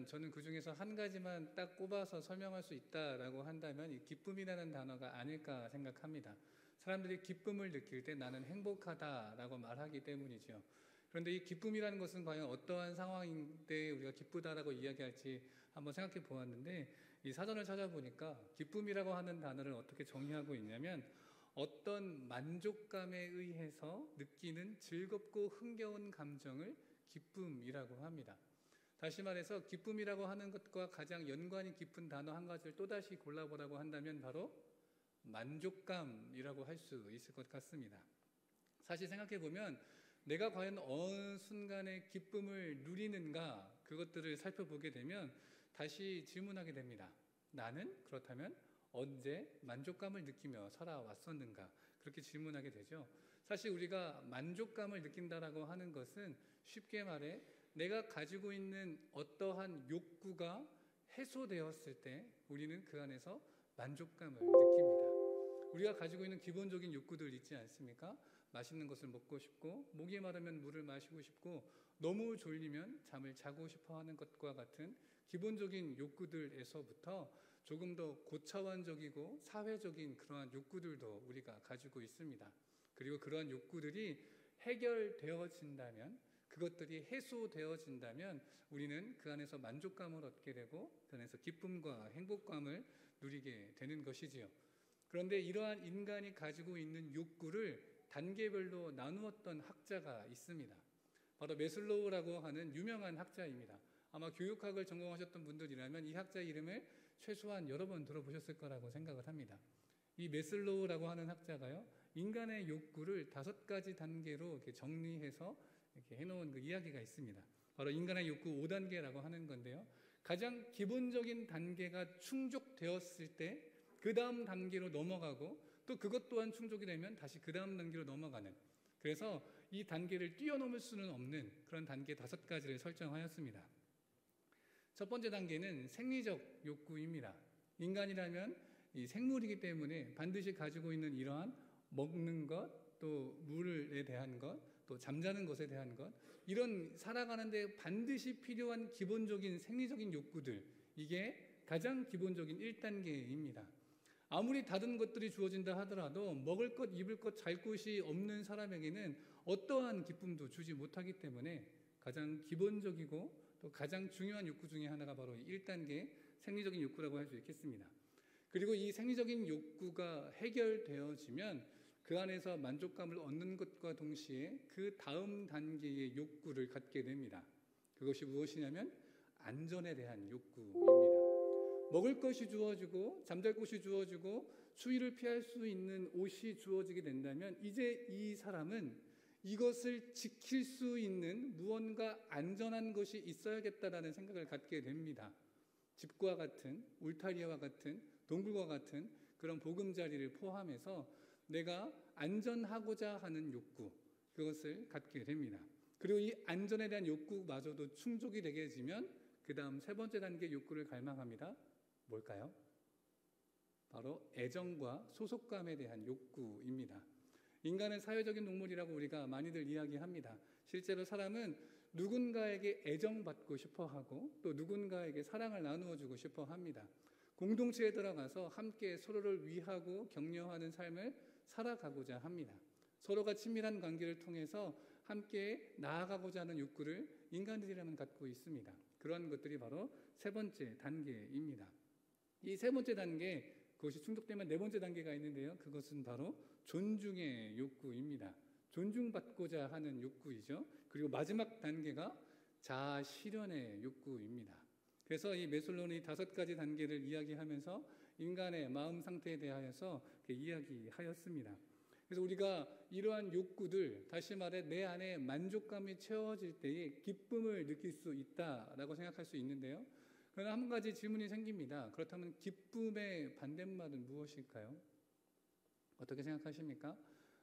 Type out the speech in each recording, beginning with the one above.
저는 그 중에서 한 가지만 딱 꼽아서 설명할 수 있다라고 한다면 이 기쁨이라는 단어가 아닐까 생각합니다. 사람들이 기쁨을 느낄 때 나는 행복하다라고 말하기 때문이죠. 그런데 이 기쁨이라는 것은 과연 어떠한 상황인데 우리가 기쁘다라고 이야기할지 한번 생각해 보았는데, 이 사전을 찾아보니까 기쁨이라고 하는 단어를 어떻게 정의하고 있냐면, 어떤 만족감에 의해서 느끼는 즐겁고 흥겨운 감정을 기쁨이라고 합니다. 다시 말해서 기쁨이라고 하는 것과 가장 연관이 깊은 단어 한 가지를 또다시 골라보라고 한다면 바로 만족감이라고 할 수 있을 것 같습니다. 사실 생각해보면 내가 과연 어느 순간에 기쁨을 누리는가, 그것들을 살펴보게 되면 다시 질문하게 됩니다. 나는 그렇다면 언제 만족감을 느끼며 살아왔었는가, 그렇게 질문하게 되죠. 사실 우리가 만족감을 느낀다라고 하는 것은 쉽게 말해 내가 가지고 있는 어떠한 욕구가 해소되었을 때 우리는 그 안에서 만족감을 느낍니다. 우리가 가지고 있는 기본적인 욕구들 있지 않습니까? 맛있는 것을 먹고 싶고, 목이 마르면 물을 마시고 싶고, 너무 졸리면 잠을 자고 싶어 하는 것과 같은 기본적인 욕구들에서부터 조금 더 고차원적이고 사회적인 그러한 욕구들도 우리가 가지고 있습니다. 그리고 그러한 욕구들이 해결되어진다면, 그것들이 해소되어진다면 우리는 그 안에서 만족감을 얻게 되고 그 안에서 기쁨과 행복감을 누리게 되는 것이지요. 그런데 이러한 인간이 가지고 있는 욕구를 단계별로 나누었던 학자가 있습니다. 바로 메슬로우라고 하는 유명한 학자입니다. 아마 교육학을 전공하셨던 분들이라면 이 학자 이름을 최소한 여러 번 들어보셨을 거라고 생각을 합니다. 이 메슬로우라고 하는 학자가요, 인간의 욕구를 5가지 단계로 이렇게 정리해서 이렇게 해놓은 그 이야기가 있습니다. 바로 인간의 욕구 5단계라고 하는 건데요, 가장 기본적인 단계가 충족되었을 때 그 다음 단계로 넘어가고, 또 그것 또한 충족이 되면 다시 그 다음 단계로 넘어가는, 그래서 이 단계를 뛰어넘을 수는 없는 그런 단계 5가지를 설정하였습니다. 첫 번째 단계는 생리적 욕구입니다. 인간이라면 이 생물이기 때문에 반드시 가지고 있는 이러한 먹는 것, 또 물에 대한 것, 또 잠자는 것에 대한 것, 이런 살아가는데 반드시 필요한 기본적인 생리적인 욕구들, 이게 가장 기본적인 1단계입니다. 아무리 다른 것들이 주어진다 하더라도 먹을 것, 입을 것, 잘 곳이 없는 사람에게는 어떠한 기쁨도 주지 못하기 때문에 가장 기본적이고 또 가장 중요한 욕구 중에 하나가 바로 1단계 생리적인 욕구라고 할 수 있겠습니다. 그리고 이 생리적인 욕구가 해결되어지면 그 안에서 만족감을 얻는 것과 동시에 그 다음 단계의 욕구를 갖게 됩니다. 그것이 무엇이냐면 안전에 대한 욕구입니다. 먹을 것이 주어지고 잠잘 곳이 주어지고 추위를 피할 수 있는 옷이 주어지게 된다면 이제 이 사람은 이것을 지킬 수 있는 무언가 안전한 것이 있어야겠다라는 생각을 갖게 됩니다. 집과 같은, 울타리와 같은, 동굴과 같은 그런 보금자리를 포함해서 내가 안전하고자 하는 욕구, 그것을 갖게 됩니다. 그리고 이 안전에 대한 욕구마저도 충족이 되게 되면 그 다음 3번째 단계 욕구를 갈망합니다. 뭘까요? 바로 애정과 소속감에 대한 욕구입니다. 인간은 사회적인 동물이라고 우리가 많이들 이야기합니다. 실제로 사람은 누군가에게 애정받고 싶어하고 또 누군가에게 사랑을 나누어주고 싶어합니다. 공동체에 들어가서 함께 서로를 위하고 격려하는 삶을 살아가고자 합니다. 서로가 친밀한 관계를 통해서 함께 나아가고자 하는 욕구를 인간들이라면 갖고 있습니다. 그러한 것들이 바로 3번째 단계입니다. 이 3번째 단계, 그것이 충족되면 4번째 단계가 있는데요, 그것은 바로 존중의 욕구입니다. 존중받고자 하는 욕구이죠. 그리고 마지막 단계가 자아 실현의 욕구입니다. 그래서 이 메슬로우는 5가지 단계를 이야기하면서 인간의 마음 상태에 대하여서 이야기하였습니다. 그래서 우리가 이러한 욕구들, 다시 말해 내 안에 만족감이 채워질 때에 기쁨을 느낄 수 있다라고 생각할 수 있는데요, 그러나 한 가지 질문이 생깁니다. 그렇다면 기쁨의 반대말은 무엇일까요? 어떻게 생각하십니까?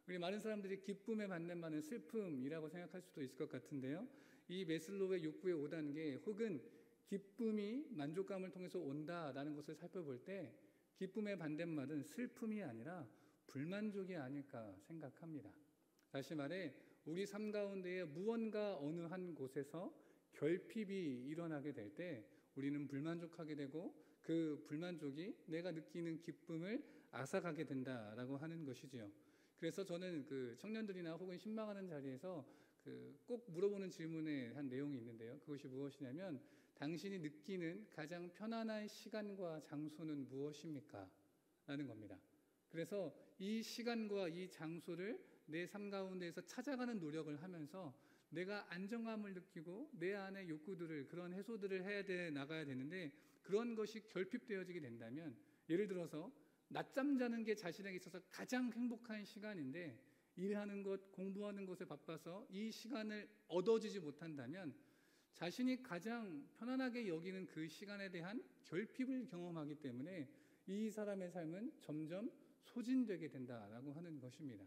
우리 많은 사람들이 기쁨의 반대말은 슬픔이라고 생각할 수도 있을 것 같은데요, 이 메슬로우의 욕구의 5단계 혹은 기쁨이 만족감을 통해서 온다라는 것을 살펴볼 때 기쁨의 반대말은 슬픔이 아니라 불만족이 아닐까 생각합니다. 다시 말해 우리 삶 가운데에 무언가 어느 한 곳에서 결핍이 일어나게 될 때 우리는 불만족하게 되고 그 불만족이 내가 느끼는 기쁨을 앗아가게 된다라고 하는 것이지요. 그래서 저는 그 청년들이나 혹은 신방하는 자리에서 꼭 물어보는 질문에 한 내용이 있는데요. 그것이 무엇이냐면 당신이 느끼는 가장 편안한 시간과 장소는 무엇입니까? 라는 겁니다. 그래서 이 시간과 이 장소를 내 삶 가운데에서 찾아가는 노력을 하면서 내가 안정감을 느끼고 내 안의 욕구들을 그런 해소들을 나가야 되는데 그런 것이 결핍되어지게 된다면 예를 들어서 낮잠 자는 게 자신에게 있어서 가장 행복한 시간인데 일하는 것, 공부하는 것에 바빠서 이 시간을 얻어지지 못한다면 자신이 가장 편안하게 여기는 그 시간에 대한 결핍을 경험하기 때문에 이 사람의 삶은 점점 소진되게 된다라고 하는 것입니다.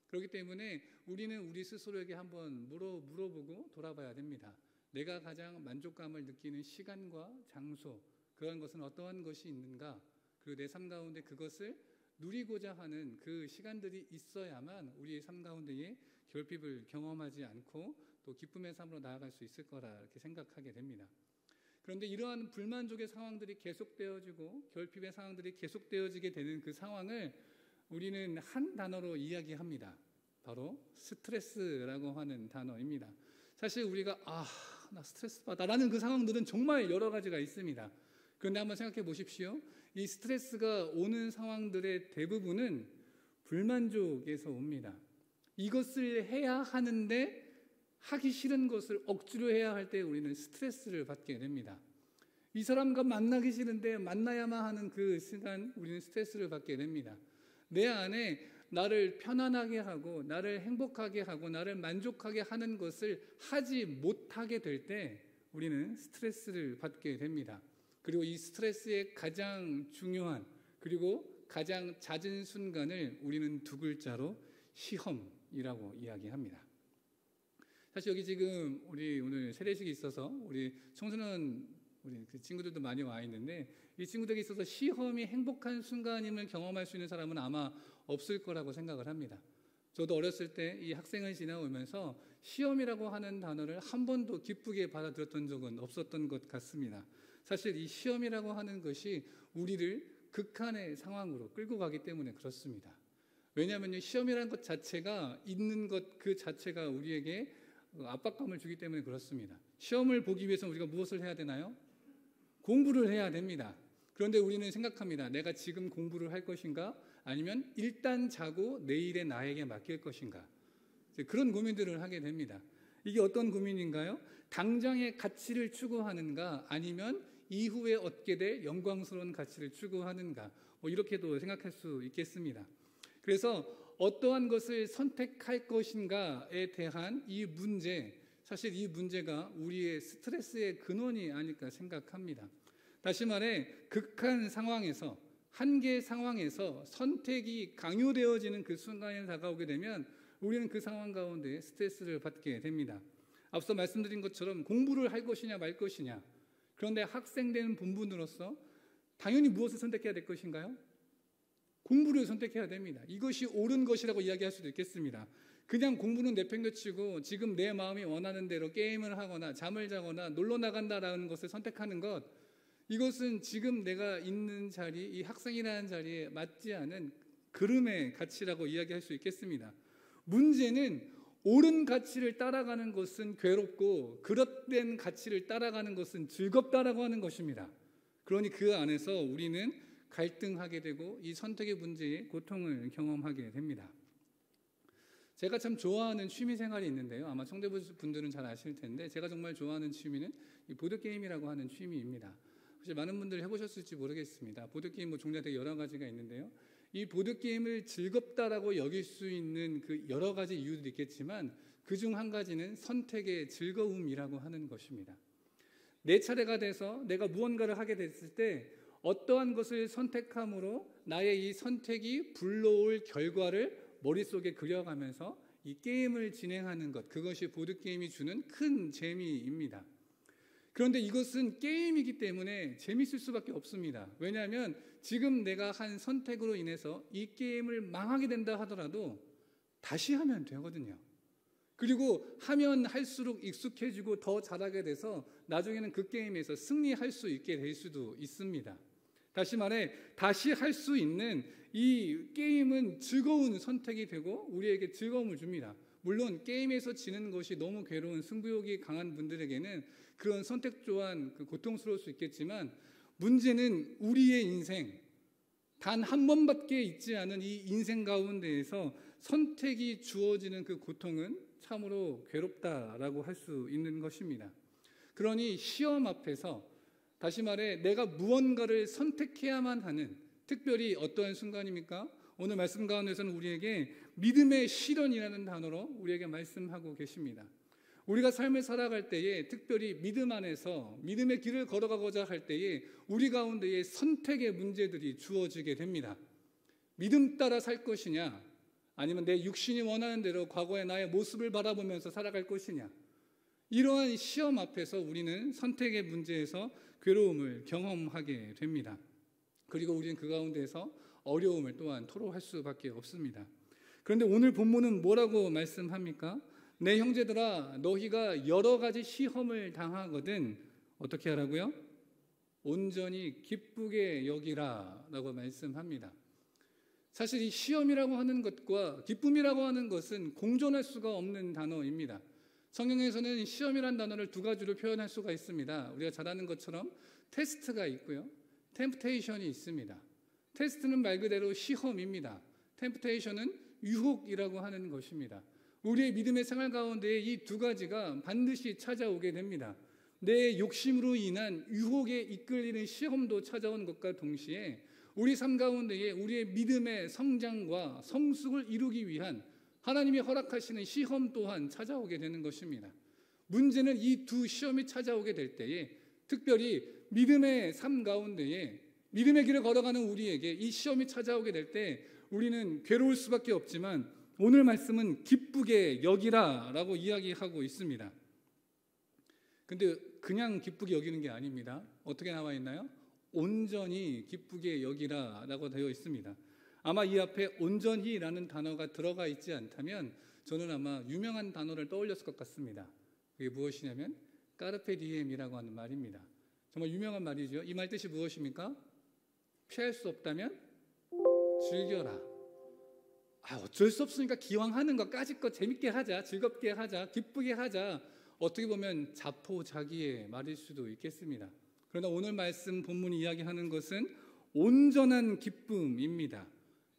그렇기 때문에 우리는 우리 스스로에게 한번 물어보고 돌아봐야 됩니다. 내가 가장 만족감을 느끼는 시간과 장소, 그런 것은 어떠한 것이 있는가? 그리고 내 삶 가운데 그것을 누리고자 하는 그 시간들이 있어야만 우리의 삶 가운데에 결핍을 경험하지 않고 또 기쁨의 삶으로 나아갈 수 있을 거라 이렇게 생각하게 됩니다. 그런데 이러한 불만족의 상황들이 계속되어지고 결핍의 상황들이 계속되어지게 되는 그 상황을 우리는 한 단어로 이야기합니다. 바로 스트레스라고 하는 단어입니다. 사실 우리가 나 스트레스 받아라는 그 상황들은 정말 여러 가지가 있습니다. 그런데 한번 생각해 보십시오. 이 스트레스가 오는 상황들의 대부분은 불만족에서 옵니다. 이것을 해야 하는데 하기 싫은 것을 억지로 해야 할 때 우리는 스트레스를 받게 됩니다. 이 사람과 만나기 싫은데 만나야만 하는 그 순간 우리는 스트레스를 받게 됩니다. 내 안에 나를 편안하게 하고 나를 행복하게 하고 나를 만족하게 하는 것을 하지 못하게 될 때 우리는 스트레스를 받게 됩니다. 그리고 이 스트레스의 가장 중요한 그리고 가장 잦은 순간을 우리는 두 글자로 시험이라고 이야기합니다. 사실 여기 지금 우리 오늘 세례식이 있어서 우리 청소년 우리 그 친구들도 많이 와 있는데 이 친구들에게 있어서 시험이 행복한 순간임을 경험할 수 있는 사람은 아마 없을 거라고 생각을 합니다. 저도 어렸을 때 이 학생을 지나오면서 시험이라고 하는 단어를 한 번도 기쁘게 받아들였던 적은 없었던 것 같습니다. 사실 이 시험이라고 하는 것이 우리를 극한의 상황으로 끌고 가기 때문에 그렇습니다. 왜냐하면 시험이라는 것 자체가 있는 것 그 자체가 우리에게 압박감을 주기 때문에 그렇습니다. 시험을 보기 위해서 우리가 무엇을 해야 되나요? 공부를 해야 됩니다. 그런데 우리는 생각합니다. 내가 지금 공부를 할 것인가? 아니면 일단 자고 내일의 나에게 맡길 것인가? 그런 고민들을 하게 됩니다. 이게 어떤 고민인가요? 당장의 가치를 추구하는가? 아니면 이후에 얻게 될 영광스러운 가치를 추구하는가? 이렇게도 생각할 수 있겠습니다. 그래서 어떠한 것을 선택할 것인가에 대한 이 문제, 사실 이 문제가 우리의 스트레스의 근원이 아닐까 생각합니다. 다시 말해 극한 상황에서 한계 상황에서 선택이 강요되어지는 그 순간에 다가오게 되면 우리는 그 상황 가운데 스트레스를 받게 됩니다. 앞서 말씀드린 것처럼 공부를 할 것이냐 말 것이냐. 그런데 학생 된 본분으로서 당연히 무엇을 선택해야 될 것인가요? 공부를 선택해야 됩니다. 이것이 옳은 것이라고 이야기할 수도 있겠습니다. 그냥 공부는 내팽개치고 지금 내 마음이 원하는 대로 게임을 하거나 잠을 자거나 놀러 나간다라는 것을 선택하는 것, 이것은 지금 내가 있는 자리, 이 학생이라는 자리에 맞지 않은 그름의 가치라고 이야기할 수 있겠습니다. 문제는 옳은 가치를 따라가는 것은 괴롭고 그릇된 가치를 따라가는 것은 즐겁다라고 하는 것입니다. 그러니 그 안에서 우리는 갈등하게 되고 이 선택의 문제에 고통을 경험하게 됩니다. 제가 참 좋아하는 취미 생활이 있는데요. 아마 청대분들은 잘 아실 텐데 제가 정말 좋아하는 취미는 이 보드게임이라고 하는 취미입니다. 혹시 많은 분들이 해보셨을지 모르겠습니다. 보드게임 종류가 되게 여러 가지가 있는데요. 이 보드게임을 즐겁다라고 여길 수 있는 그 여러 가지 이유도 있겠지만 그중 한 가지는 선택의 즐거움이라고 하는 것입니다. 내 차례가 돼서 내가 무언가를 하게 됐을 때 어떠한 것을 선택함으로 나의 이 선택이 불러올 결과를 머릿속에 그려가면서 이 게임을 진행하는 것, 그것이 보드게임이 주는 큰 재미입니다. 그런데 이것은 게임이기 때문에 재밌을 수밖에 없습니다. 왜냐하면 지금 내가 한 선택으로 인해서 이 게임을 망하게 된다 하더라도 다시 하면 되거든요. 그리고 하면 할수록 익숙해지고 더 잘하게 돼서 나중에는 그 게임에서 승리할 수 있게 될 수도 있습니다. 다시 말해 다시 할 수 있는 이 게임은 즐거운 선택이 되고 우리에게 즐거움을 줍니다. 물론 게임에서 지는 것이 너무 괴로운 승부욕이 강한 분들에게는 그런 선택 또한 고통스러울 수 있겠지만 문제는 우리의 인생 단 한 번밖에 있지 않은 이 인생 가운데에서 선택이 주어지는 그 고통은 참으로 괴롭다라고 할 수 있는 것입니다. 그러니 시험 앞에서 다시 말해 내가 무언가를 선택해야만 하는 특별히 어떠한 순간입니까? 오늘 말씀 가운데서는 우리에게 믿음의 실현이라는 단어로 우리에게 말씀하고 계십니다. 우리가 삶을 살아갈 때에 특별히 믿음 안에서 믿음의 길을 걸어가고자 할 때에 우리 가운데에 선택의 문제들이 주어지게 됩니다. 믿음 따라 살 것이냐 아니면 내 육신이 원하는 대로 과거의 나의 모습을 바라보면서 살아갈 것이냐, 이러한 시험 앞에서 우리는 선택의 문제에서 괴로움을 경험하게 됩니다. 그리고 우리는 그 가운데서 어려움을 또한 토로할 수밖에 없습니다. 그런데 오늘 본문은 뭐라고 말씀합니까? 내 형제들아 너희가 여러 가지 시험을 당하거든 어떻게 하라고요? 온전히 기쁘게 여기라 라고 말씀합니다. 사실 이 시험이라고 하는 것과 기쁨이라고 하는 것은 공존할 수가 없는 단어입니다. 성경에서는 시험이라는 단어를 두 가지로 표현할 수가 있습니다. 우리가 잘 아는 것처럼 테스트가 있고요, 템프테이션이 있습니다. 테스트는 말 그대로 시험입니다. 템프테이션은 유혹이라고 하는 것입니다. 우리의 믿음의 생활 가운데 이 두 가지가 반드시 찾아오게 됩니다. 내 욕심으로 인한 유혹에 이끌리는 시험도 찾아온 것과 동시에 우리 삶 가운데에 우리의 믿음의 성장과 성숙을 이루기 위한 하나님이 허락하시는 시험 또한 찾아오게 되는 것입니다. 문제는 이 두 시험이 찾아오게 될 때에 특별히 믿음의 삶 가운데에 믿음의 길을 걸어가는 우리에게 이 시험이 찾아오게 될 때 우리는 괴로울 수밖에 없지만 오늘 말씀은 기쁘게 여기라 라고 이야기하고 있습니다. 근데 그냥 기쁘게 여기는 게 아닙니다. 어떻게 나와 있나요? 온전히 기쁘게 여기라 라고 되어 있습니다. 아마 이 앞에 온전히라는 단어가 들어가 있지 않다면 저는 아마 유명한 단어를 떠올렸을 것 같습니다. 그게 무엇이냐면 까르페 디엠이라고 하는 말입니다. 정말 유명한 말이죠. 이 말 뜻이 무엇입니까? 피할 수 없다면 즐겨라. 어쩔 수 없으니까 기왕 하는 것까지 거 재밌게 하자, 즐겁게 하자, 기쁘게 하자. 어떻게 보면 자포자기의 말일 수도 있겠습니다. 그러나 오늘 말씀 본문이 이야기하는 것은 온전한 기쁨입니다.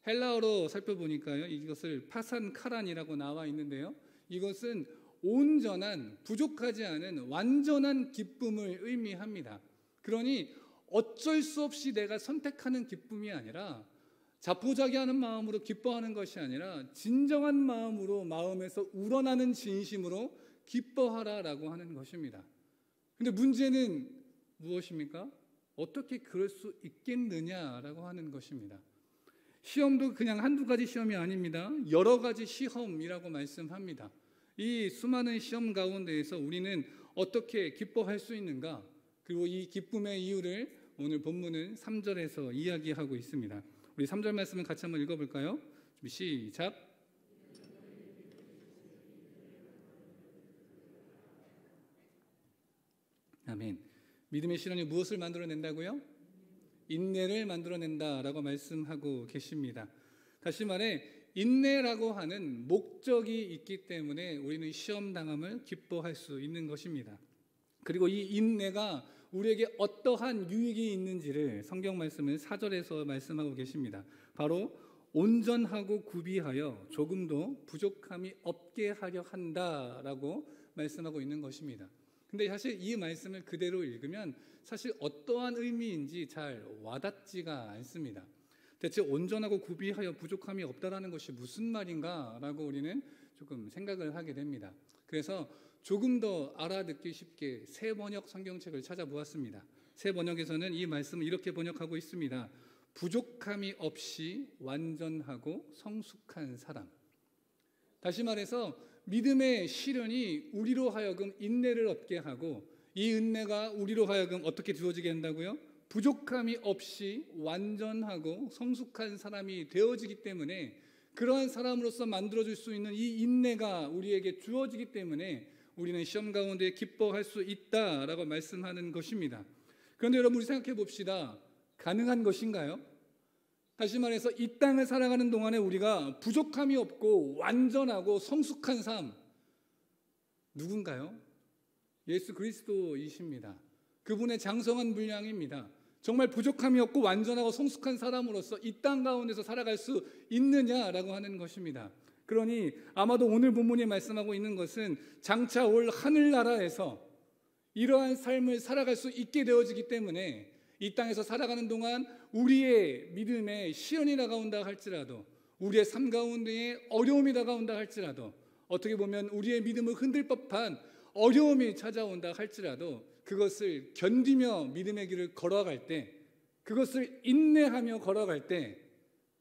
헬라어로 살펴보니까요, 이것을 파산카란이라고 나와 있는데요, 이것은 온전한, 부족하지 않은 완전한 기쁨을 의미합니다. 그러니 어쩔 수 없이 내가 선택하는 기쁨이 아니라 자포자기하는 마음으로 기뻐하는 것이 아니라 진정한 마음으로 마음에서 우러나는 진심으로 기뻐하라라고 하는 것입니다. 근데 문제는 무엇입니까? 어떻게 그럴 수 있겠느냐라고 하는 것입니다. 시험도 그냥 한두 가지 시험이 아닙니다. 여러 가지 시험이라고 말씀합니다. 이 수많은 시험 가운데에서 우리는 어떻게 기뻐할 수 있는가? 그리고 이 기쁨의 이유를 오늘 본문은 3절에서 이야기하고 있습니다. 우리 3절 말씀을 같이 한번 읽어볼까요? 시작. 아멘. 믿음의 실현이 무엇을 만들어낸다고요? 인내를 만들어낸다라고 말씀하고 계십니다. 다시 말해 인내라고 하는 목적이 있기 때문에 우리는 시험당함을 기뻐할 수 있는 것입니다. 그리고 이 인내가 우리에게 어떠한 유익이 있는지를 성경 말씀은 4절에서 말씀하고 계십니다. 바로 온전하고 구비하여 조금도 부족함이 없게 하려 한다라고 말씀하고 있는 것입니다. 근데 사실 이 말씀을 그대로 읽으면 사실 어떠한 의미인지 잘 와닿지가 않습니다. 대체 온전하고 구비하여 부족함이 없다라는 것이 무슨 말인가라고 우리는 조금 생각을 하게 됩니다. 그래서 조금 더 알아듣기 쉽게 새 번역 성경책을 찾아보았습니다. 새 번역에서는 이 말씀을 이렇게 번역하고 있습니다. 부족함이 없이 완전하고 성숙한 사람. 다시 말해서 믿음의 실현이 우리로 하여금 인내를 얻게 하고 이 인내가 우리로 하여금 어떻게 주어지게 한다고요? 부족함이 없이 완전하고 성숙한 사람이 되어지기 때문에 그러한 사람으로서 만들어줄 수 있는 이 인내가 우리에게 주어지기 때문에 우리는 시험 가운데 기뻐할 수 있다라고 말씀하는 것입니다. 그런데 여러분, 우리 생각해 봅시다. 가능한 것인가요? 다시 말해서 이 땅을 살아가는 동안에 우리가 부족함이 없고 완전하고 성숙한 삶, 누군가요? 예수 그리스도이십니다. 그분의 장성한 분량입니다. 정말 부족함이 없고 완전하고 성숙한 사람으로서 이 땅 가운데서 살아갈 수 있느냐라고 하는 것입니다. 그러니 아마도 오늘 본문이 말씀하고 있는 것은 장차 올 하늘나라에서 이러한 삶을 살아갈 수 있게 되어지기 때문에 이 땅에서 살아가는 동안 우리의 믿음에 시련이 다가온다 할지라도, 우리의 삶 가운데에 어려움이 다가온다 할지라도, 어떻게 보면 우리의 믿음을 흔들 법한 어려움이 찾아온다 할지라도 그것을 견디며 믿음의 길을 걸어갈 때, 그것을 인내하며 걸어갈 때,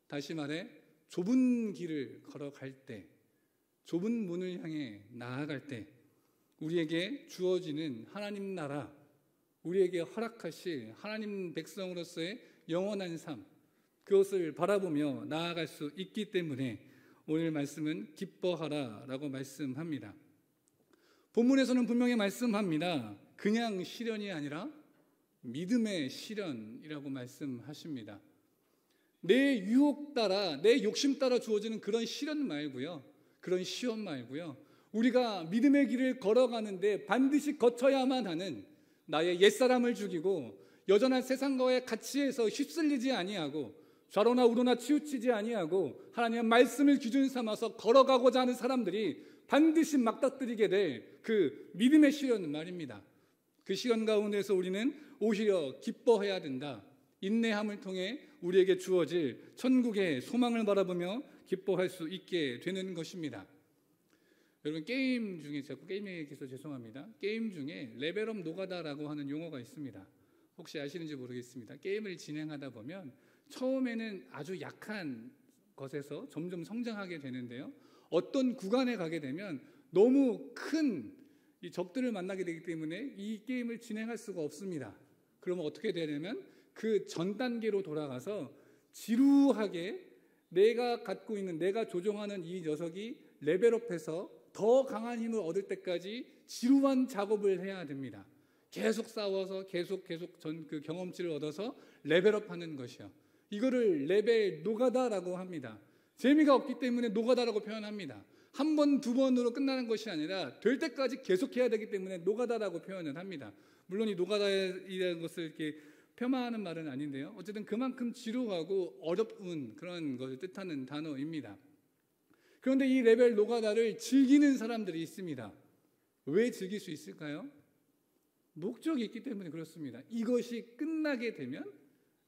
다시 말해 좁은 길을 걸어갈 때, 좁은 문을 향해 나아갈 때 우리에게 주어지는 하나님 나라, 우리에게 허락하실 하나님 백성으로서의 영원한 삶, 그것을 바라보며 나아갈 수 있기 때문에 오늘 말씀은 기뻐하라라고 말씀합니다. 본문에서는 분명히 말씀합니다. 그냥 시련이 아니라 믿음의 시련이라고 말씀하십니다. 내 유혹 따라, 내 욕심 따라 주어지는 그런 시련 말고요, 그런 시험 말고요, 우리가 믿음의 길을 걸어가는데 반드시 거쳐야만 하는 나의 옛사람을 죽이고 여전한 세상과의 가치에서 휩쓸리지 아니하고 좌로나 우로나 치우치지 아니하고 하나님의 말씀을 기준 삼아서 걸어가고자 하는 사람들이 반드시 맞닥뜨리게 될 그 믿음의 시련 말입니다. 그 시련 가운데서 우리는 오히려 기뻐해야 된다. 인내함을 통해 우리에게 주어질 천국의 소망을 바라보며 기뻐할 수 있게 되는 것입니다. 여러분, 게임 중에, 자꾸 게임 얘기해서 죄송합니다. 게임 중에 레벨업 노가다라고 하는 용어가 있습니다. 혹시 아시는지 모르겠습니다. 게임을 진행하다 보면 처음에는 아주 약한 것에서 점점 성장하게 되는데요, 어떤 구간에 가게 되면 너무 큰 이 적들을 만나게 되기 때문에 이 게임을 진행할 수가 없습니다. 그러면 어떻게 되냐면 그 전 단계로 돌아가서 지루하게 내가 갖고 있는, 내가 조종하는 이 녀석이 레벨업해서 더 강한 힘을 얻을 때까지 지루한 작업을 해야 됩니다. 계속 싸워서 계속 그 경험치를 얻어서 레벨업하는 것이요, 이거를 레벨 노가다라고 합니다. 재미가 없기 때문에 노가다라고 표현합니다. 한 번, 두 번으로 끝나는 것이 아니라 될 때까지 계속해야 되기 때문에 노가다라고 표현을 합니다. 물론 이 노가다이라는 것을 이렇게 폄하하는 말은 아닌데요, 어쨌든 그만큼 지루하고 어려운 그런 것을 뜻하는 단어입니다. 그런데 이 레벨 노가다를 즐기는 사람들이 있습니다. 왜 즐길 수 있을까요? 목적이 있기 때문에 그렇습니다. 이것이 끝나게 되면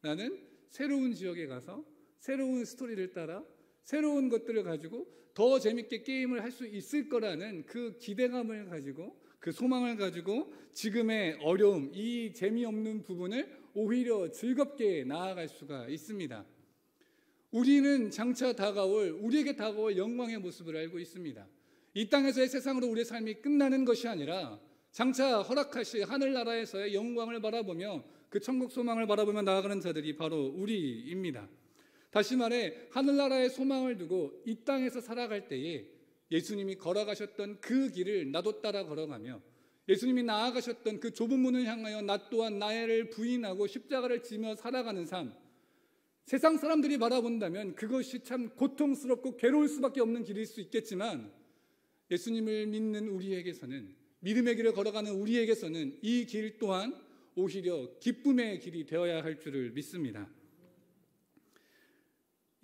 나는 새로운 지역에 가서 새로운 스토리를 따라 새로운 것들을 가지고 더 재밌게 게임을 할 수 있을 거라는 그 기대감을 가지고, 그 소망을 가지고 지금의 어려움, 이 재미없는 부분을 오히려 즐겁게 나아갈 수가 있습니다. 우리는 장차 우리에게 다가올 영광의 모습을 알고 있습니다. 이 땅에서의 세상으로 우리의 삶이 끝나는 것이 아니라 장차 허락하실 하늘나라에서의 영광을 바라보며 그 천국 소망을 바라보며 나아가는 자들이 바로 우리입니다. 다시 말해 하늘나라의 소망을 두고 이 땅에서 살아갈 때에 예수님이 걸어가셨던 그 길을 나도 따라 걸어가며, 예수님이 나아가셨던 그 좁은 문을 향하여 나 또한 나를 부인하고 십자가를 지며 살아가는 삶, 세상 사람들이 바라본다면 그것이 참 고통스럽고 괴로울 수밖에 없는 길일 수 있겠지만, 예수님을 믿는 우리에게서는, 믿음의 길을 걸어가는 우리에게서는 이 길 또한 오히려 기쁨의 길이 되어야 할 줄을 믿습니다.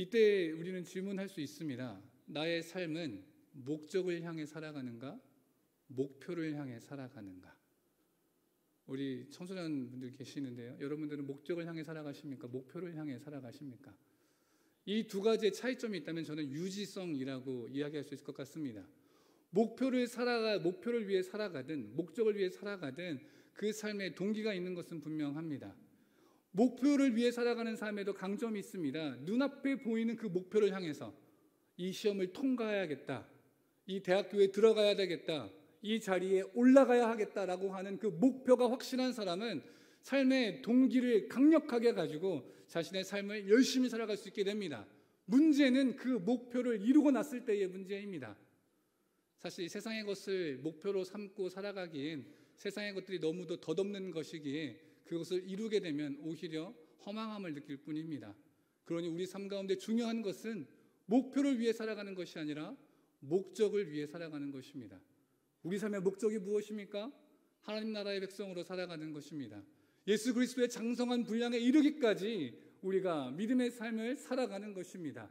이때 우리는 질문할 수 있습니다. 나의 삶은 목적을 향해 살아가는가, 목표를 향해 살아가는가? 우리 청소년 분들 계시는데요, 여러분들은 목적을 향해 살아가십니까? 목표를 향해 살아가십니까? 이 두 가지의 차이점이 있다면 저는 유지성이라고 이야기할 수 있을 것 같습니다. 목표를 위해 살아가든 목적을 위해 살아가든 그 삶에 동기가 있는 것은 분명합니다. 목표를 위해 살아가는 삶에도 강점이 있습니다. 눈앞에 보이는 그 목표를 향해서 이 시험을 통과해야겠다, 이 대학교에 들어가야 되겠다, 이 자리에 올라가야 하겠다라고 하는 그 목표가 확실한 사람은 삶의 동기를 강력하게 가지고 자신의 삶을 열심히 살아갈 수 있게 됩니다. 문제는 그 목표를 이루고 났을 때의 문제입니다. 사실 세상의 것을 목표로 삼고 살아가기엔 세상의 것들이 너무도 덧없는 것이기에 그것을 이루게 되면 오히려 허망함을 느낄 뿐입니다. 그러니 우리 삶 가운데 중요한 것은 목표를 위해 살아가는 것이 아니라 목적을 위해 살아가는 것입니다. 우리 삶의 목적이 무엇입니까? 하나님 나라의 백성으로 살아가는 것입니다. 예수 그리스도의 장성한 분량에 이르기까지 우리가 믿음의 삶을 살아가는 것입니다.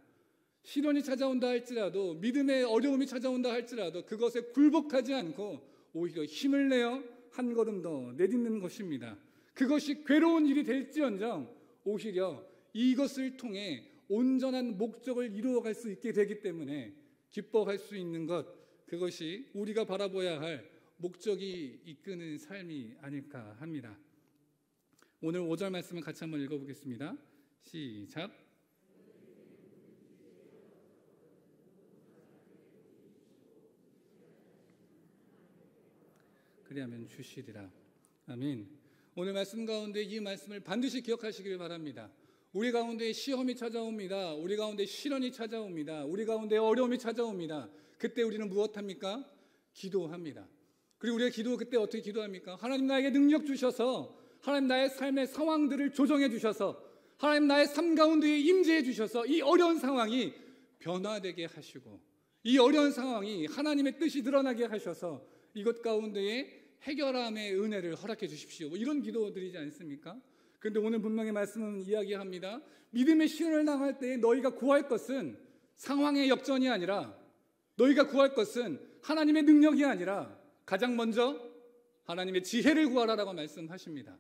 시련이 찾아온다 할지라도, 믿음의 어려움이 찾아온다 할지라도 그것에 굴복하지 않고 오히려 힘을 내어 한 걸음 더 내딛는 것입니다. 그것이 괴로운 일이 될지언정 오히려 이것을 통해 온전한 목적을 이루어갈 수 있게 되기 때문에 기뻐할 수 있는 것, 그것이 우리가 바라봐야 할 목적이 이끄는 삶이 아닐까 합니다. 오늘 5절 말씀을 같이 한번 읽어보겠습니다. 시작. 그리하면 주시리라. 아멘. 오늘 말씀 가운데 이 말씀을 반드시 기억하시길 바랍니다. 우리 가운데 시험이 찾아옵니다. 우리 가운데 시련이 찾아옵니다. 우리 가운데 어려움이 찾아옵니다. 그때 우리는 무엇합니까? 기도합니다. 그리고 우리가 그때 어떻게 기도합니까? 하나님 나에게 능력 주셔서, 하나님 나의 삶의 상황들을 조정해 주셔서, 하나님 나의 삶 가운데에 임재해 주셔서 이 어려운 상황이 변화되게 하시고, 이 어려운 상황이 하나님의 뜻이 드러나게 하셔서 이것 가운데에 해결함의 은혜를 허락해 주십시오. 이런 기도드리지 않습니까? 그런데 오늘 분명히 말씀은 이야기합니다. 믿음의 시련을 당할 때 너희가 구할 것은 상황의 역전이 아니라, 너희가 구할 것은 하나님의 능력이 아니라 가장 먼저 하나님의 지혜를 구하라라고 말씀하십니다.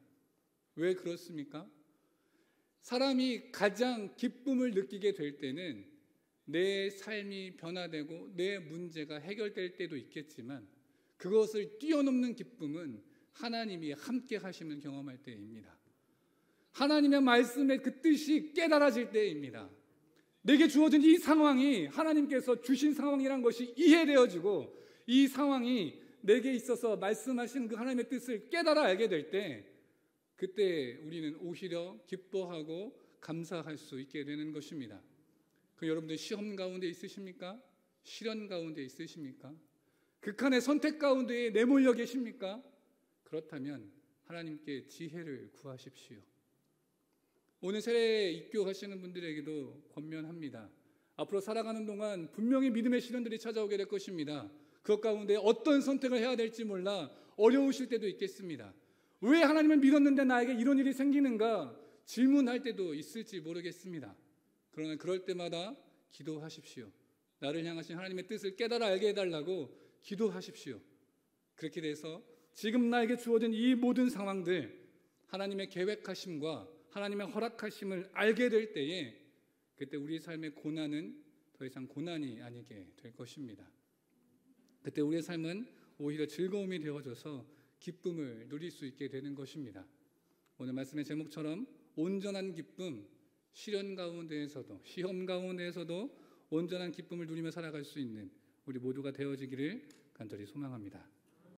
왜 그렇습니까? 사람이 가장 기쁨을 느끼게 될 때는 내 삶이 변화되고 내 문제가 해결될 때도 있겠지만, 그것을 뛰어넘는 기쁨은 하나님이 함께 하시면 경험할 때입니다. 하나님의 말씀의 그 뜻이 깨달아질 때입니다. 내게 주어진 이 상황이 하나님께서 주신 상황이란 것이 이해되어지고, 이 상황이 내게 있어서 말씀하신 그 하나님의 뜻을 깨달아 알게 될 때, 그때 우리는 오히려 기뻐하고 감사할 수 있게 되는 것입니다. 여러분들 시험 가운데 있으십니까? 시련 가운데 있으십니까? 극한의 선택 가운데 내몰려 계십니까? 그렇다면 하나님께 지혜를 구하십시오. 오늘 세례 입교하시는 분들에게도 권면합니다. 앞으로 살아가는 동안 분명히 믿음의 시련들이 찾아오게 될 것입니다. 그 가운데 어떤 선택을 해야 될지 몰라 어려우실 때도 있겠습니다. 왜 하나님을 믿었는데 나에게 이런 일이 생기는가 질문할 때도 있을지 모르겠습니다. 그러나 그럴 때마다 기도하십시오. 나를 향하신 하나님의 뜻을 깨달아 알게 해달라고 기도하십시오. 그렇게 돼서 지금 나에게 주어진 이 모든 상황들, 하나님의 계획하심과 하나님의 허락하심을 알게 될 때에 그때 우리 삶의 고난은 더 이상 고난이 아니게 될 것입니다. 그때 우리의 삶은 오히려 즐거움이 되어져서 기쁨을 누릴 수 있게 되는 것입니다. 오늘 말씀의 제목처럼 온전한 기쁨, 시련 가운데에서도, 시험 가운데에서도 온전한 기쁨을 누리며 살아갈 수 있는 우리 모두가 되어지기를 간절히 소망합니다.